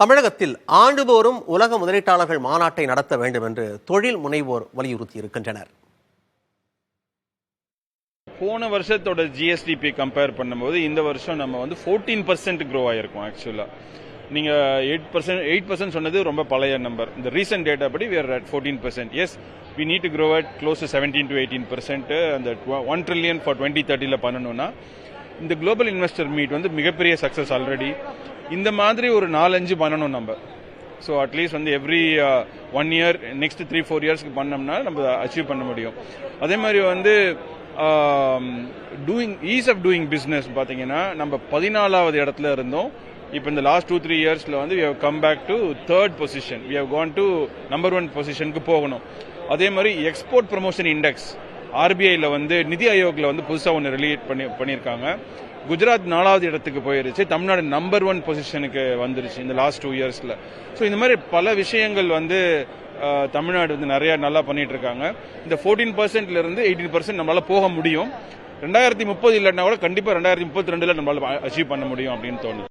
தமிழகத்தில் ஆண்டுதோறும் உலக முதலீட்டாளர்கள் மாநாட்டை நடத்த வேண்டும் என்று தொழில் முனைவோர் வலியுறுத்தி இருக்கின்றனர். போன வருஷத்தோட ஜிஎஸ்டிபி கம்பேர் பண்ணும்போது இந்த வருஷம் நம்ம 14% க்ரோ ஆயிருக்கும். ஆக்சுவலா நீங்க 8% சொன்னது ரொம்ப பழைய நம்பர். இந்த ரீசன்ட் டேட்டா படி we are at 14%. Yes, we need to grow at close to 17 to 18%. அந்த 1 trillion for 2030ல பண்ணணும்னா இந்த குளோபல் இன்வெஸ்டர் மீட் மிகப்பெரிய சக்சஸ். ஆல்ரெடி இந்த மாதிரி ஒரு 4-5 பண்ணணும் நம்ம. So at least every 1 year next 3-4 இயர்ஸ்க்கு பண்ணோம்னா நம்ம அச்சீவ் பண்ண முடியும். அதே மாதிரி ஈஸ் ஆஃப் டூயிங் பிஸ்னஸ் பார்த்தீங்கன்னா நம்ம 14வது இடத்துல இருந்தோம். இப்போ இந்த லாஸ்ட் 2-3 இயர்ஸ்ல we have come back to 3rd position. We have gone to number 1 பொசிஷனுக்கு போகணும். அதே மாதிரி எக்ஸ்போர்ட் ப்ரமோஷன் இண்டெக்ஸ் ஆர்பிஐல நிதி ஆயோக்ல புதுசா ஒன்று ரிலீட் பண்ணியிருக்காங்க. குஜராத் 4வது இடத்துக்கு போயிருச்சு. தமிழ்நாடு நம்பர் 1 பொசிஷனுக்கு வந்துருச்சு இந்த லாஸ்ட் 2 இயர்ஸ்ல. ஸோ இந்த மாதிரி பல விஷயங்கள் தமிழ்நாடு நிறைய நல்லா பண்ணிட்டு இருக்காங்க. இந்த 14%ல இருந்து 18% நம்மளால போக முடியும். 2030 இல்லைன்னா கூட கண்டிப்பா 2032ல நம்மளால அச்சீவ் பண்ண முடியும் அப்படின்னு தோணுது.